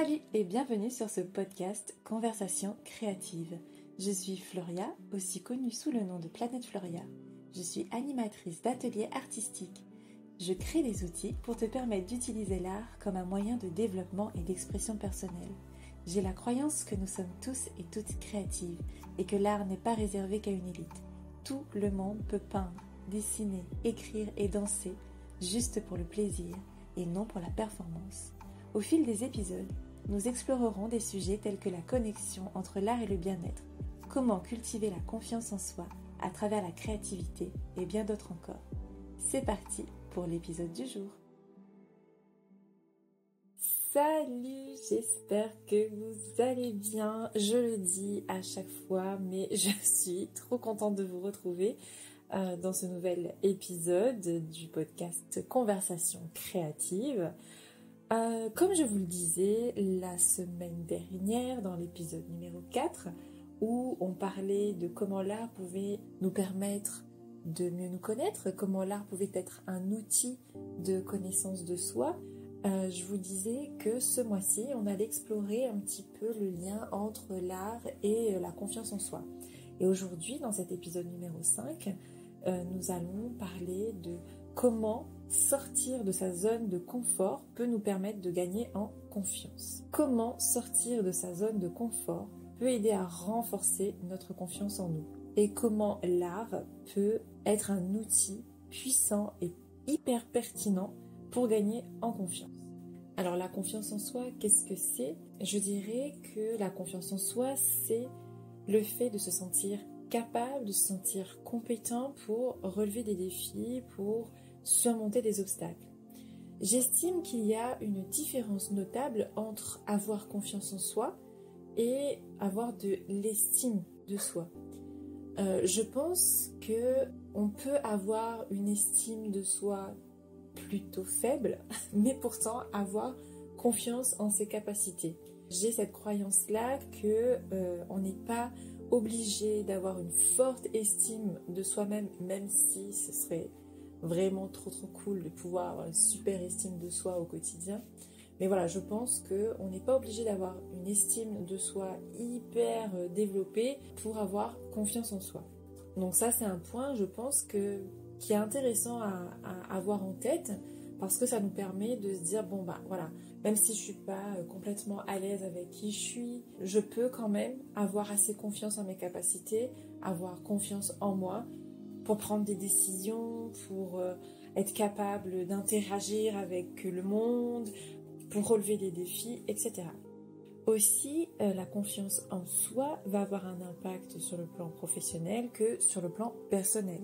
Salut et bienvenue sur ce podcast Conversation créative. Je suis Floria, aussi connue sous le nom de Planète Floria. Je suis animatrice d'ateliers artistiques. Je crée des outils pour te permettre d'utiliser l'art comme un moyen de développement et d'expression personnelle. J'ai la croyance que nous sommes tous et toutes créatives et que l'art n'est pas réservé qu'à une élite. Tout le monde peut peindre, dessiner, écrire et danser juste pour le plaisir et non pour la performance. Au fil des épisodes, nous explorerons des sujets tels que la connexion entre l'art et le bien-être, comment cultiver la confiance en soi à travers la créativité et bien d'autres encore. C'est parti pour l'épisode du jour. Salut, j'espère que vous allez bien. Je le dis à chaque fois, mais je suis trop contente de vous retrouver dans ce nouvel épisode du podcast Conversation créative. Comme je vous le disais la semaine dernière dans l'épisode numéro 4 où on parlait de comment l'art pouvait nous permettre de mieux nous connaître, comment l'art pouvait être un outil de connaissance de soi, je vous disais que ce mois-ci on allait explorer un petit peu le lien entre l'art et la confiance en soi. Et aujourd'hui dans cet épisode numéro 5, nous allons parler de comment sortir de sa zone de confort peut nous permettre de gagner en confiance. Comment sortir de sa zone de confort peut aider à renforcer notre confiance en nous. Et comment l'art peut être un outil puissant et hyper pertinent pour gagner en confiance. Alors la confiance en soi, qu'est-ce que c'est ? Je dirais que la confiance en soi, c'est le fait de se sentir capable, de se sentir compétent pour relever des défis, pour surmonter des obstacles. J'estime qu'il y a une différence notable entre avoir confiance en soi et avoir de l'estime de soi. Je pense que on peut avoir une estime de soi plutôt faible, mais pourtant avoir confiance en ses capacités. J'ai cette croyance-là que on n'est pas obligé d'avoir une forte estime de soi-même, même si ce serait vraiment trop cool de pouvoir avoir une super estime de soi au quotidien. Mais voilà, je pense qu'on n'est pas obligé d'avoir une estime de soi hyper développée pour avoir confiance en soi. Donc ça, c'est un point, je pense, qui est intéressant à avoir en tête, parce que ça nous permet de se dire, bon bah voilà, même si je suis pas complètement à l'aise avec qui je suis, je peux quand même avoir assez confiance en mes capacités, avoir confiance en moi, pour prendre des décisions, pour être capable d'interagir avec le monde, pour relever des défis, etc. Aussi, la confiance en soi va avoir un impact sur le plan professionnel que sur le plan personnel.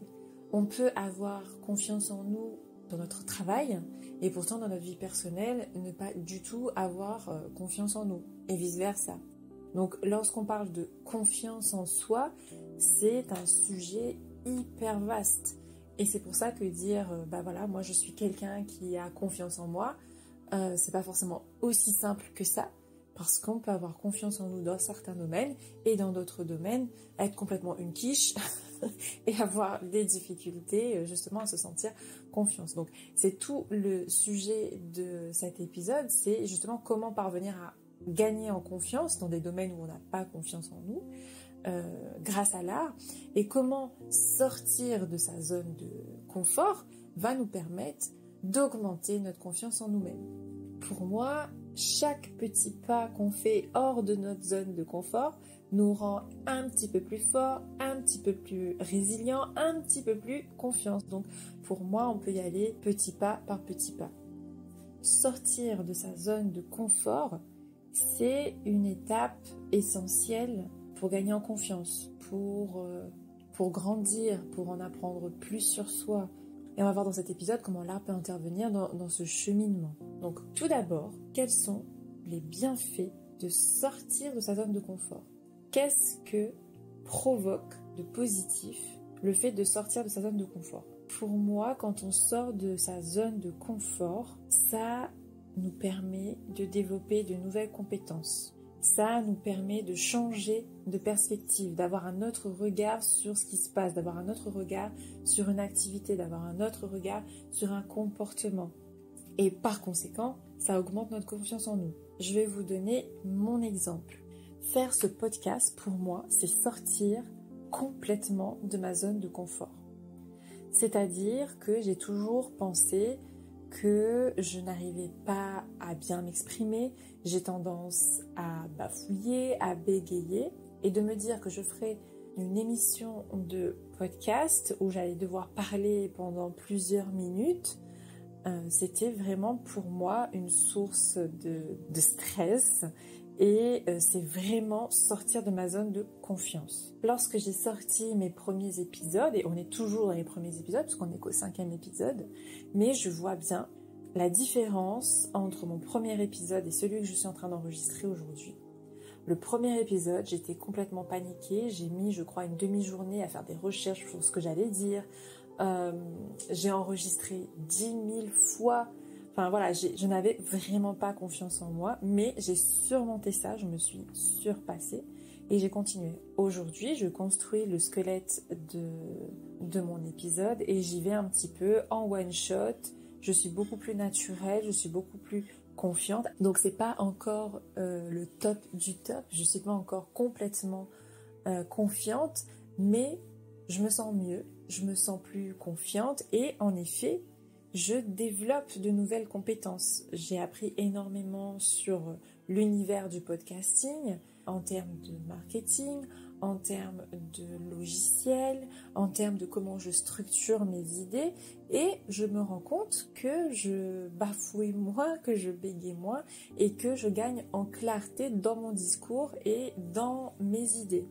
On peut avoir confiance en nous dans notre travail et pourtant dans notre vie personnelle ne pas du tout avoir confiance en nous et vice-versa. Donc lorsqu'on parle de confiance en soi, c'est un sujet hyper vaste. Et c'est pour ça que dire, bah voilà, moi je suis quelqu'un qui a confiance en moi, c'est pas forcément aussi simple que ça, parce qu'on peut avoir confiance en nous dans certains domaines, et dans d'autres domaines, être complètement une quiche, et avoir des difficultés justement à se sentir confiance. Donc c'est tout le sujet de cet épisode, c'est justement comment parvenir à gagner en confiance dans des domaines où on n'a pas confiance en nous, grâce à l'art, et comment sortir de sa zone de confort va nous permettre d'augmenter notre confiance en nous-mêmes. Pour moi, chaque petit pas qu'on fait hors de notre zone de confort nous rend un petit peu plus fort, un petit peu plus résilient, un petit peu plus confiant. Donc pour moi, on peut y aller petit pas par petit pas. Sortir de sa zone de confort, c'est une étape essentielle pour gagner en confiance, pour grandir, pour en apprendre plus sur soi. Et on va voir dans cet épisode comment l'art peut intervenir dans ce cheminement. Donc tout d'abord, quels sont les bienfaits de sortir de sa zone de confort ? Qu'est-ce que provoque de positif le fait de sortir de sa zone de confort ? Pour moi, quand on sort de sa zone de confort, ça nous permet de développer de nouvelles compétences. Ça nous permet de changer de perspective, d'avoir un autre regard sur ce qui se passe, d'avoir un autre regard sur une activité, d'avoir un autre regard sur un comportement. Et par conséquent, ça augmente notre confiance en nous. Je vais vous donner mon exemple. Faire ce podcast, pour moi, c'est sortir complètement de ma zone de confort. C'est-à-dire que j'ai toujours pensé que je n'arrivais pas à bien m'exprimer, j'ai tendance à bafouiller, à bégayer, et de me dire que je ferais une émission de podcast où j'allais devoir parler pendant plusieurs minutes, c'était vraiment pour moi une source de stress et c'est vraiment sortir de ma zone de confiance. Lorsque j'ai sorti mes premiers épisodes, et on est toujours dans les premiers épisodes parce qu'on n'est qu'au 5e épisode, mais je vois bien la différence entre mon premier épisode et celui que je suis en train d'enregistrer aujourd'hui. Le premier épisode, j'étais complètement paniquée, j'ai mis je crois une demi-journée à faire des recherches sur ce que j'allais dire. J'ai enregistré 10 000 fois. Enfin voilà, je n'avais vraiment pas confiance en moi, mais j'ai surmonté ça, je me suis surpassée et j'ai continué. Aujourd'hui, je construis le squelette de mon épisode et j'y vais un petit peu en one shot. Je suis beaucoup plus naturelle, je suis beaucoup plus confiante. Donc c'est pas encore le top du top, je suis pas encore complètement confiante, mais je me sens mieux, je me sens plus confiante et en effet, je développe de nouvelles compétences. J'ai appris énormément sur l'univers du podcasting, en termes de marketing, en termes de logiciels, en termes de comment je structure mes idées et je me rends compte que je bafouille moins, que je bégaye moins et que je gagne en clarté dans mon discours et dans mes idées.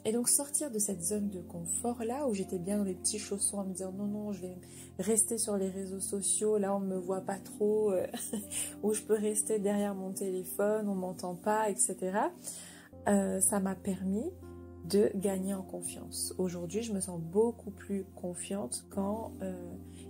Et donc sortir de cette zone de confort là où j'étais bien dans les petits chaussons à me dire non, je vais rester sur les réseaux sociaux, là on me voit pas trop, où je peux rester derrière mon téléphone, on m'entend pas, etc. Ça m'a permis de gagner en confiance. Aujourd'hui, je me sens beaucoup plus confiante quand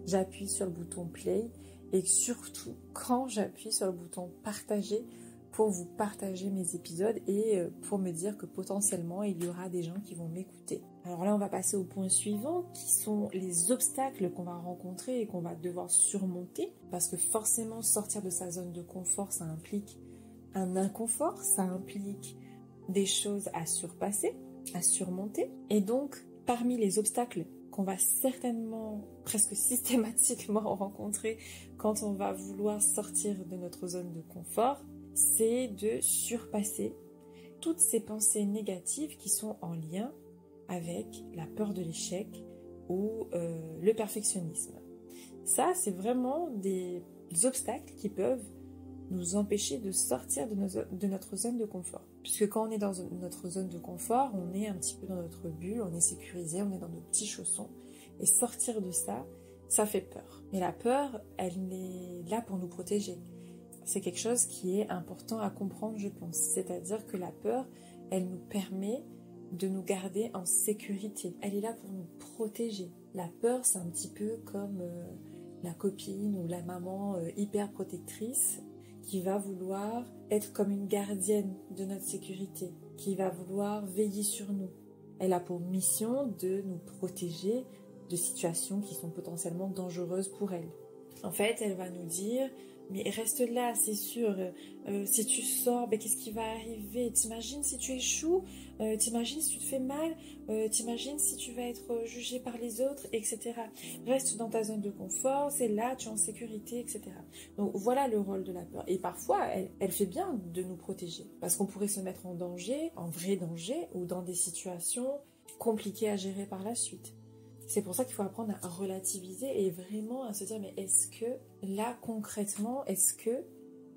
j'appuie sur le bouton play et surtout quand j'appuie sur le bouton partager pour vous partager mes épisodes et pour me dire que potentiellement il y aura des gens qui vont m'écouter. Alors là, on va passer au point suivant qui sont les obstacles qu'on va rencontrer et qu'on va devoir surmonter parce que forcément sortir de sa zone de confort, ça implique un inconfort, ça implique des choses à surpasser, à surmonter. Et donc, parmi les obstacles qu'on va certainement, presque systématiquement rencontrer quand on va vouloir sortir de notre zone de confort, c'est de surpasser toutes ces pensées négatives qui sont en lien avec la peur de l'échec ou le perfectionnisme. Ça, c'est vraiment des obstacles qui peuvent nous empêcher de sortir de notre zone de confort. Puisque quand on est dans notre zone de confort, on est un petit peu dans notre bulle, on est sécurisé, on est dans nos petits chaussons. Et sortir de ça, ça fait peur. Mais la peur, elle est là pour nous protéger. C'est quelque chose qui est important à comprendre, je pense. C'est-à-dire que la peur, elle nous permet de nous garder en sécurité. Elle est là pour nous protéger. La peur, c'est un petit peu comme la copine ou la maman hyper protectrice qui va vouloir être comme une gardienne de notre sécurité, qui va vouloir veiller sur nous. Elle a pour mission de nous protéger de situations qui sont potentiellement dangereuses pour elle. En fait, elle va nous dire « Mais reste là, c'est sûr, si tu sors, ben, qu'est-ce qui va arriver? T'imagines si tu échoues? T'imagines si tu te fais mal? T'imagines si tu vas être jugé par les autres, etc. Reste dans ta zone de confort, c'est là, tu es en sécurité, etc. » Donc voilà le rôle de la peur. Et parfois, elle fait bien de nous protéger, parce qu'on pourrait se mettre en danger, en vrai danger, ou dans des situations compliquées à gérer par la suite. C'est pour ça qu'il faut apprendre à relativiser et vraiment à se dire mais est-ce que là concrètement, est-ce que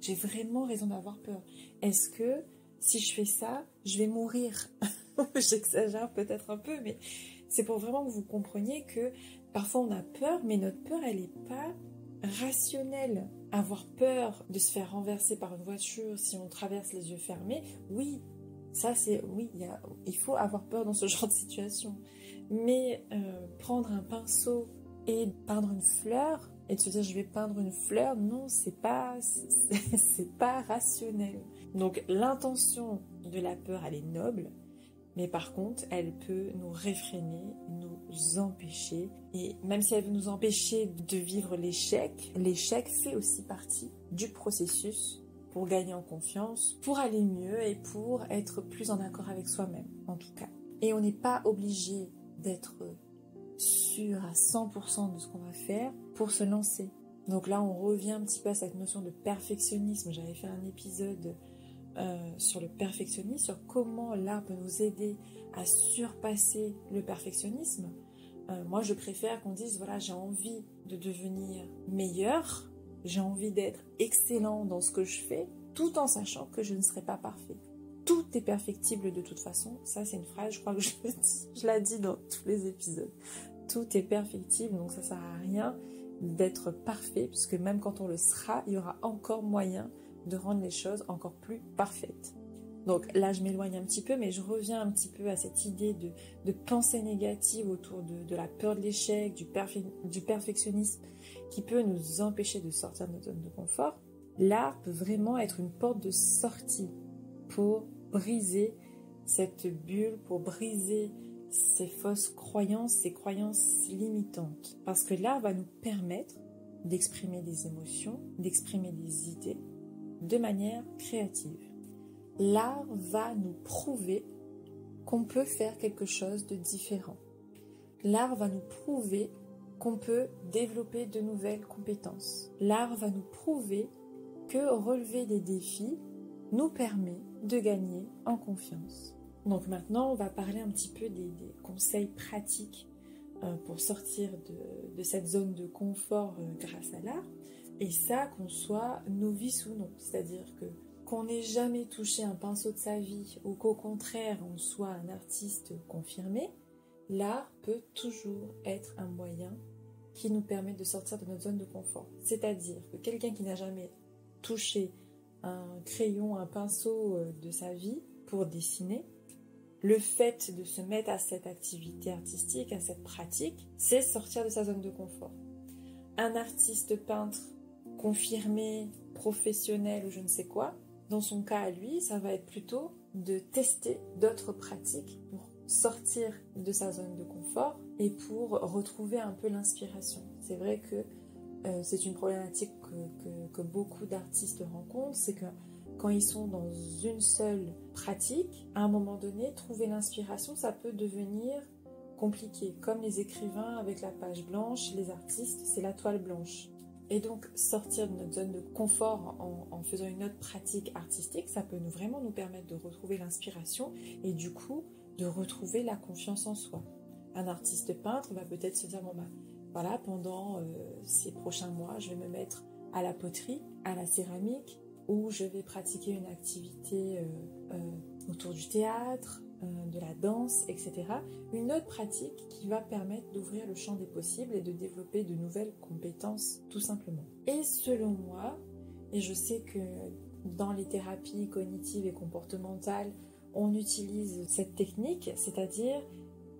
j'ai vraiment raison d'avoir peur? Est-ce que si je fais ça, je vais mourir? J'exagère peut-être un peu, mais c'est pour vraiment que vous compreniez que parfois on a peur, mais notre peur elle n'est pas rationnelle. Avoir peur de se faire renverser par une voiture si on traverse les yeux fermés, oui, ça c'est oui, il faut avoir peur dans ce genre de situation. Mais prendre un pinceau et peindre une fleur et de se dire je vais peindre une fleur, non, c'est pas rationnel. Donc l'intention de la peur, elle est noble, Mais par contre, elle peut nous réfréner, nous empêcher. Et même si elle veut nous empêcher de vivre l'échec fait aussi partie du processus pour gagner en confiance, pour aller mieux et pour être plus en accord avec soi-même, en tout cas. Et on n'est pas obligé d'être sûr à 100% de ce qu'on va faire pour se lancer. Donc là, on revient un petit peu à cette notion de perfectionnisme. J'avais fait un épisode sur le perfectionnisme, sur comment l'art peut nous aider à surpasser le perfectionnisme. Moi, je préfère qu'on dise, voilà, j'ai envie de devenir meilleur, j'ai envie d'être excellent dans ce que je fais, tout en sachant que je ne serai pas parfait. Tout est perfectible de toute façon. Ça, c'est une phrase, je crois que je la dis dans tous les épisodes. Tout est perfectible, donc ça sert à rien d'être parfait, puisque même quand on le sera, il y aura encore moyen de rendre les choses encore plus parfaites. Donc là, je m'éloigne un petit peu, mais je reviens un petit peu à cette idée de pensée négative autour de la peur de l'échec, du perfectionnisme qui peut nous empêcher de sortir de notre zone de confort. L'art peut vraiment être une porte de sortie pour briser cette bulle, pour briser ces fausses croyances, ces croyances limitantes. Parce que l'art va nous permettre d'exprimer des émotions, d'exprimer des idées de manière créative. L'art va nous prouver qu'on peut faire quelque chose de différent. L'art va nous prouver qu'on peut développer de nouvelles compétences. L'art va nous prouver que relever des défis nous permet de gagner en confiance. Donc maintenant, on va parler un petit peu des conseils pratiques pour sortir de cette zone de confort grâce à l'art. Et ça, qu'on soit novice ou non. C'est-à-dire qu'on n'ait jamais touché un pinceau de sa vie ou qu'au contraire, on soit un artiste confirmé, l'art peut toujours être un moyen qui nous permet de sortir de notre zone de confort. C'est-à-dire que quelqu'un qui n'a jamais touché un crayon, un pinceau de sa vie pour dessiner, le fait de se mettre à cette activité artistique, à cette pratique, c'est sortir de sa zone de confort. Un artiste peintre confirmé, professionnel ou je ne sais quoi, dans son cas à lui, ça va être plutôt de tester d'autres pratiques pour sortir de sa zone de confort et pour retrouver un peu l'inspiration. C'est vrai que c'est une problématique que beaucoup d'artistes rencontrent, c'est que quand ils sont dans une seule pratique, à un moment donné, trouver l'inspiration, ça peut devenir compliqué. Comme les écrivains avec la page blanche, les artistes, c'est la toile blanche. Et donc, sortir de notre zone de confort en faisant une autre pratique artistique, ça peut vraiment nous permettre de retrouver l'inspiration et du coup, de retrouver la confiance en soi. Un artiste peintre va peut-être se dire, bon bah, voilà, pendant ces prochains mois, je vais me mettre à la poterie, à la céramique, ou je vais pratiquer une activité autour du théâtre, de la danse, etc. Une autre pratique qui va permettre d'ouvrir le champ des possibles et de développer de nouvelles compétences, tout simplement. Et selon moi, et je sais que dans les thérapies cognitives et comportementales, on utilise cette technique, c'est-à-dire,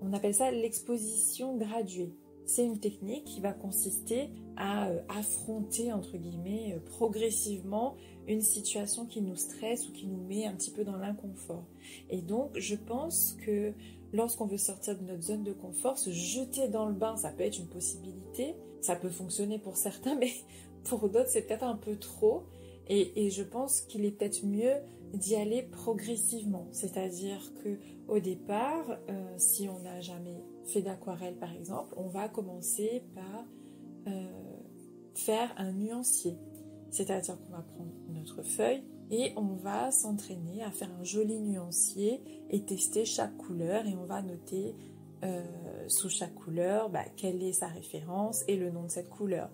on appelle ça l'exposition graduée. C'est une technique qui va consister à affronter, entre guillemets, progressivement une situation qui nous stresse ou qui nous met un petit peu dans l'inconfort. Et donc, je pense que lorsqu'on veut sortir de notre zone de confort, se jeter dans le bain, ça peut être une possibilité. Ça peut fonctionner pour certains, mais pour d'autres, c'est peut-être un peu trop. Et je pense qu'il est peut-être mieux d'y aller progressivement. C'est-à-dire qu'au départ, si on n'a jamais fait d'aquarelle par exemple, on va commencer par faire un nuancier. C'est-à-dire qu'on va prendre notre feuille et on va s'entraîner à faire un joli nuancier et tester chaque couleur et on va noter sous chaque couleur quelle est sa référence et le nom de cette couleur.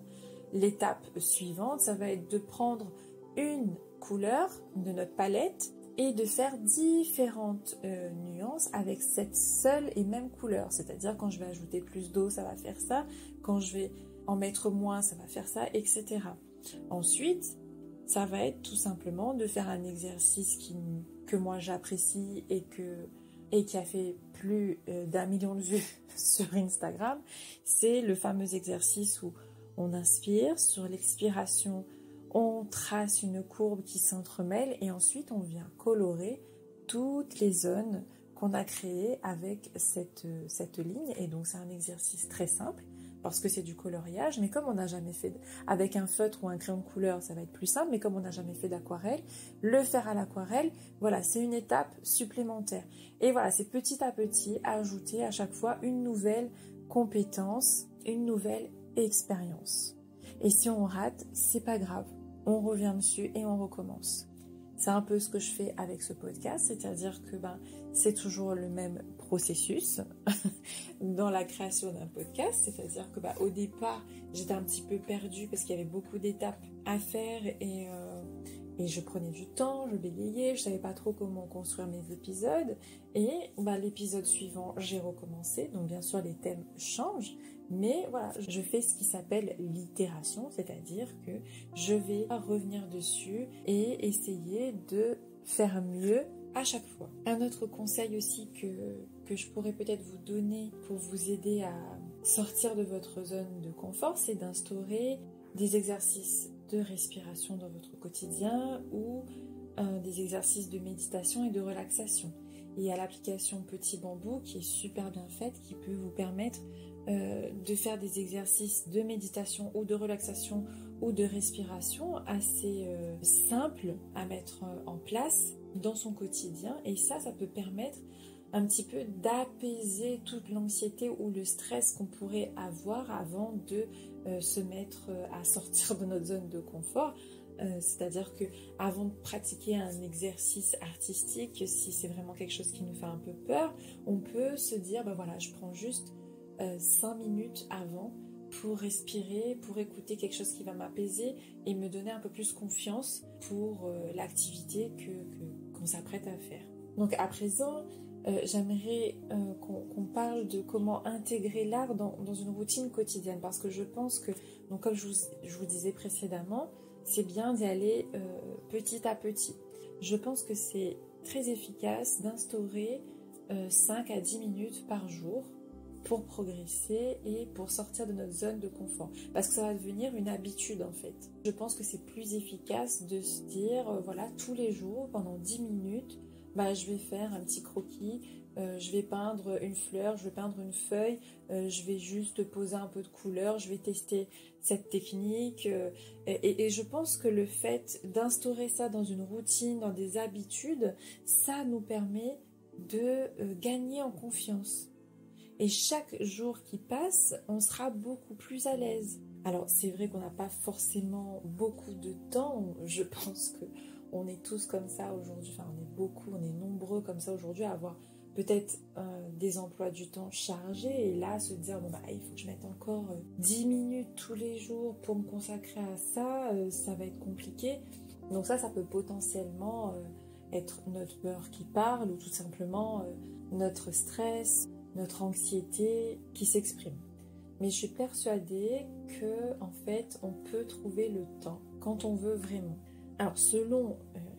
L'étape suivante, ça va être de prendre une couleur de notre palette et de faire différentes nuances avec cette seule et même couleur. C'est-à-dire quand je vais ajouter plus d'eau, ça va faire ça. Quand je vais en mettre moins, ça va faire ça, etc. Ensuite, ça va être tout simplement de faire un exercice que moi j'apprécie et qui a fait plus d'1 million de vues sur Instagram. C'est le fameux exercice où on inspire, sur l'expiration, on trace une courbe qui s'entremêle et ensuite on vient colorer toutes les zones qu'on a créé avec cette ligne. Et donc c'est un exercice très simple parce que c'est du coloriage, mais comme on n'a jamais fait avec un feutre ou un crayon de couleur, ça va être plus simple, mais comme on n'a jamais fait d'aquarelle, le faire à l'aquarelle, voilà, c'est une étape supplémentaire. Et voilà, c'est petit à petit ajouter à chaque fois une nouvelle compétence, une nouvelle expérience. Et si on rate, c'est pas grave, on revient dessus et on recommence. C'est un peu ce que je fais avec ce podcast, c'est-à-dire que c'est toujours le même processus dans la création d'un podcast, c'est-à-dire que au départ, j'étais un petit peu perdue parce qu'il y avait beaucoup d'étapes à faire et je prenais du temps, je bégayais, je savais pas trop comment construire mes épisodes et l'épisode suivant, j'ai recommencé, donc bien sûr les thèmes changent, mais voilà, je fais ce qui s'appelle l'itération, c'est-à-dire que je vais revenir dessus et essayer de faire mieux à chaque fois. Un autre conseil aussi que je pourrais peut-être vous donner pour vous aider à sortir de votre zone de confort, c'est d'instaurer des exercices de respiration dans votre quotidien ou des exercices de méditation et de relaxation. Il y a l'application Petit Bambou qui est super bien faite, qui peut vous permettre de faire des exercices de méditation ou de relaxation ou de respiration assez simples à mettre en place dans son quotidien, et ça peut permettre un petit peu d'apaiser toute l'anxiété ou le stress qu'on pourrait avoir avant de se mettre à sortir de notre zone de confort. C'est-à-dire que avant de pratiquer un exercice artistique, si c'est vraiment quelque chose qui nous fait un peu peur, on peut se dire voilà, je prends juste 5 minutes avant pour respirer, pour écouter quelque chose qui va m'apaiser et me donner un peu plus confiance pour l'activité qu'on s'apprête à faire. Donc à présent, j'aimerais qu'on parle de comment intégrer l'art dans une routine quotidienne, parce que je pense que, donc comme je vous disais précédemment, c'est bien d'y aller petit à petit. Je pense que c'est très efficace d'instaurer 5 à 10 minutes par jour pour progresser et pour sortir de notre zone de confort. Parce que ça va devenir une habitude en fait. Je pense que c'est plus efficace de se dire, voilà, tous les jours, pendant 10 minutes, je vais faire un petit croquis, je vais peindre une fleur, je vais peindre une feuille, je vais juste poser un peu de couleur, je vais tester cette technique. Et je pense que le fait d'instaurer ça dans une routine, dans des habitudes, ça nous permet de gagner en confiance. Et chaque jour qui passe, on sera beaucoup plus à l'aise. Alors c'est vrai qu'on n'a pas forcément beaucoup de temps, je pense que on est tous comme ça aujourd'hui, enfin on est nombreux comme ça aujourd'hui à avoir peut-être des emplois du temps chargés et là se dire il faut que je mette encore 10 minutes tous les jours pour me consacrer à ça, ça va être compliqué. Donc ça peut potentiellement être notre peur qui parle ou tout simplement notre stress, notre anxiété qui s'exprime. Mais je suis persuadée que en fait on peut trouver le temps quand on veut vraiment. Alors selon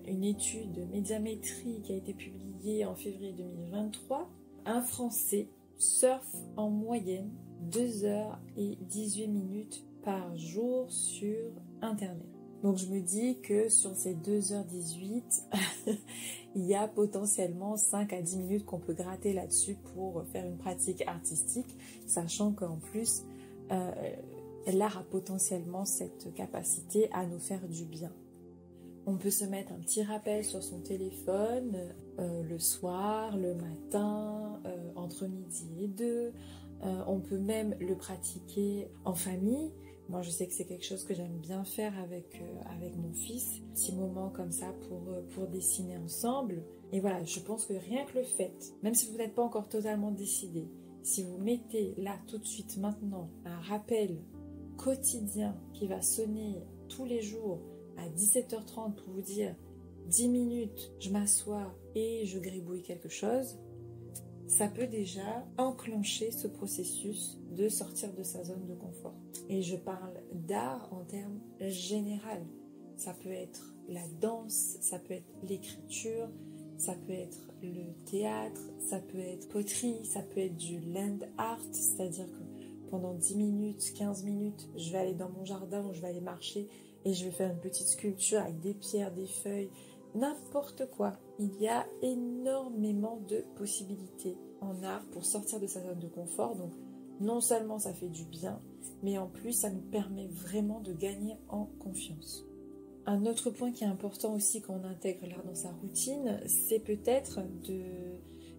une étude de médiamétrie qui a été publiée en février 2023, un Français surfe en moyenne 2h18 par jour sur Internet. Donc je me dis que sur ces 2h18, il y a potentiellement 5 à 10 minutes qu'on peut gratter là-dessus pour faire une pratique artistique, sachant qu'en plus, l'art a potentiellement cette capacité à nous faire du bien. On peut se mettre un petit rappel sur son téléphone le soir, le matin, entre midi et 2. On peut même le pratiquer en famille. Moi, je sais que c'est quelque chose que j'aime bien faire avec mon fils. Petit moment comme ça pour dessiner ensemble. Et voilà, je pense que rien que le fait, même si vous n'êtes pas encore totalement décidé, si vous mettez là tout de suite maintenant un rappel quotidien qui va sonner tous les jours à 17h30 pour vous dire 10 minutes, je m'assois et je gribouille quelque chose, ça peut déjà enclencher ce processus de sortir de sa zone de confort. Et je parle d'art en termes généraux. Ça peut être la danse, ça peut être l'écriture, ça peut être le théâtre, ça peut être poterie, ça peut être du land art, c'est-à-dire que pendant 10 minutes, 15 minutes, je vais aller dans mon jardin ou je vais aller marcher et je vais faire une petite sculpture avec des pierres, des feuilles, n'importe quoi. Il y a énormément de possibilités en art pour sortir de sa zone de confort. Donc non seulement ça fait du bien, mais en plus ça nous permet vraiment de gagner en confiance. Un autre point qui est important aussi quand on intègre l'art dans sa routine, c'est peut-être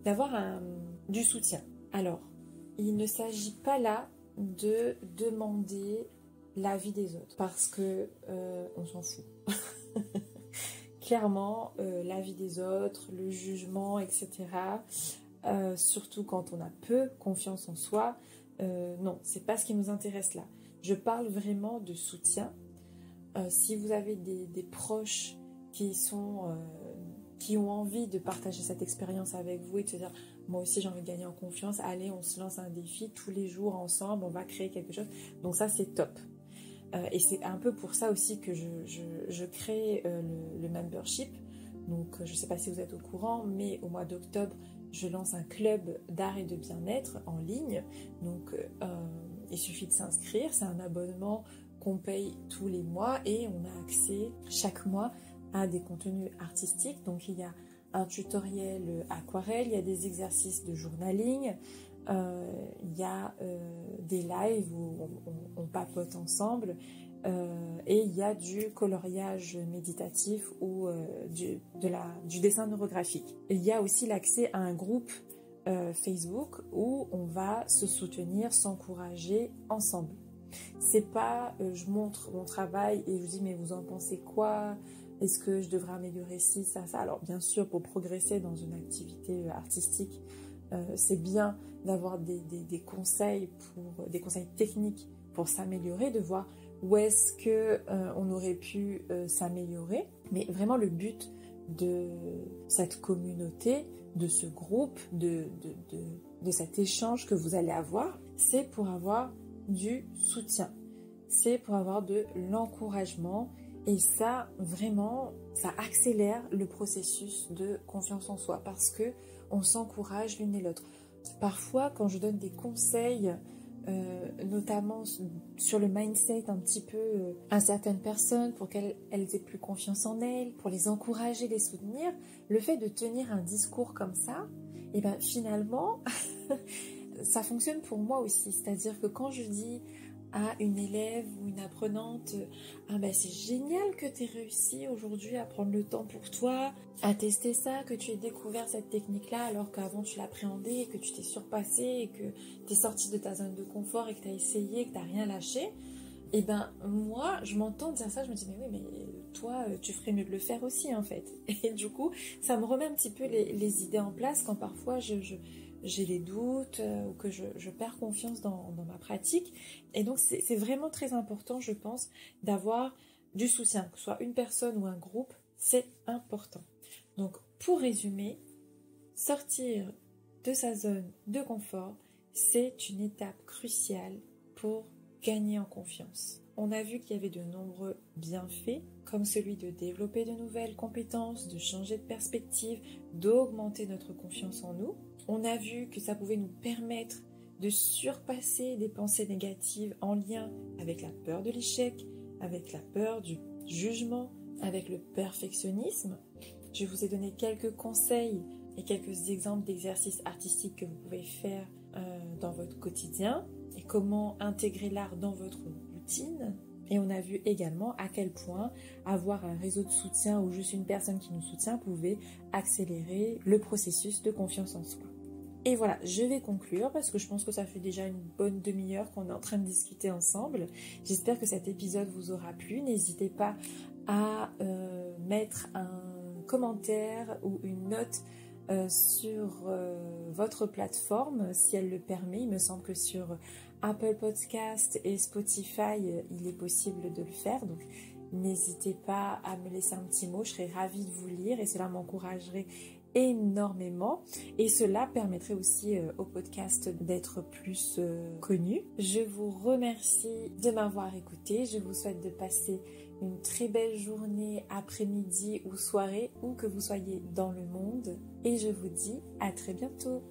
d'avoir du soutien. Alors, il ne s'agit pas là de demander l'avis des autres parce que on s'en fout. Clairement, l'avis des autres, le jugement, etc. Surtout quand on a peu confiance en soi, non, c'est pas ce qui nous intéresse là. Je parle vraiment de soutien. Si vous avez des proches qui ont envie de partager cette expérience avec vous et de se dire moi aussi j'ai envie de gagner en confiance, allez on se lance un défi tous les jours ensemble, on va créer quelque chose, donc ça c'est top. Et c'est un peu pour ça aussi que je crée le membership. Donc je ne sais pas si vous êtes au courant, mais au mois d'octobre je lance un club d'art et de bien-être en ligne. Donc il suffit de s'inscrire, c'est un abonnement qu'on paye tous les mois et on a accès chaque mois à des contenus artistiques. Donc il y a un tutoriel aquarelle, il y a des exercices de journaling, il y a des lives où on papote ensemble et il y a du coloriage méditatif ou du dessin neurographique. Il y a aussi l'accès à un groupe Facebook où on va se soutenir, s'encourager ensemble. C'est pas je montre mon travail et je vous dis mais vous en pensez quoi ? Est-ce que je devrais améliorer ci, ça, ça ? Alors bien sûr pour progresser dans une activité artistique, c'est bien d'avoir des conseils des conseils techniques pour s'améliorer, de voir où est-ce que on aurait pu s'améliorer. Mais vraiment le but de cette communauté, de ce groupe, de cet échange que vous allez avoir, c'est pour avoir du soutien, c'est pour avoir de l'encouragement. Et ça, vraiment, ça accélère le processus de confiance en soi parce que on s'encourage l'une et l'autre. Parfois, quand je donne des conseils, notamment sur le mindset un petit peu à certaines personnes pour qu'elles aient plus confiance en elles, pour les encourager, les soutenir, le fait de tenir un discours comme ça, et ben finalement, ça fonctionne pour moi aussi. C'est-à-dire que quand je dis à une élève ou une apprenante « Ah ben c'est génial que tu aies réussi aujourd'hui à prendre le temps pour toi, à tester ça, que tu aies découvert cette technique-là alors qu'avant tu l'appréhendais et que tu t'es surpassé et que tu es sorti de ta zone de confort et que tu as essayé, que tu n'as rien lâché. » Et ben moi, je m'entends dire ça, je me dis « Mais oui, mais toi, tu ferais mieux de le faire aussi en fait. » Et du coup, ça me remet un petit peu les idées en place quand parfois j'ai des doutes ou que je perds confiance dans ma pratique. Et donc, c'est vraiment très important, je pense, d'avoir du soutien, que ce soit une personne ou un groupe, c'est important. Donc, pour résumer, sortir de sa zone de confort, c'est une étape cruciale pour gagner en confiance. On a vu qu'il y avait de nombreux bienfaits, comme celui de développer de nouvelles compétences, de changer de perspective, d'augmenter notre confiance en nous. On a vu que ça pouvait nous permettre de surpasser des pensées négatives en lien avec la peur de l'échec, avec la peur du jugement, avec le perfectionnisme. Je vous ai donné quelques conseils et quelques exemples d'exercices artistiques que vous pouvez faire dans votre quotidien et comment intégrer l'art dans votre routine. Et on a vu également à quel point avoir un réseau de soutien ou juste une personne qui nous soutient pouvait accélérer le processus de confiance en soi. Et voilà, je vais conclure parce que je pense que ça fait déjà une bonne demi-heure qu'on est en train de discuter ensemble. J'espère que cet épisode vous aura plu. N'hésitez pas à mettre un commentaire ou une note sur votre plateforme si elle le permet. Il me semble que sur Apple Podcast et Spotify, il est possible de le faire. Donc n'hésitez pas à me laisser un petit mot. Je serais ravie de vous lire et cela m'encouragerait énormément et cela permettrait aussi au podcast d'être plus connu. Je vous remercie de m'avoir écouté. Je vous souhaite de passer une très belle journée, après-midi ou soirée, où que vous soyez dans le monde. Et je vous dis à très bientôt.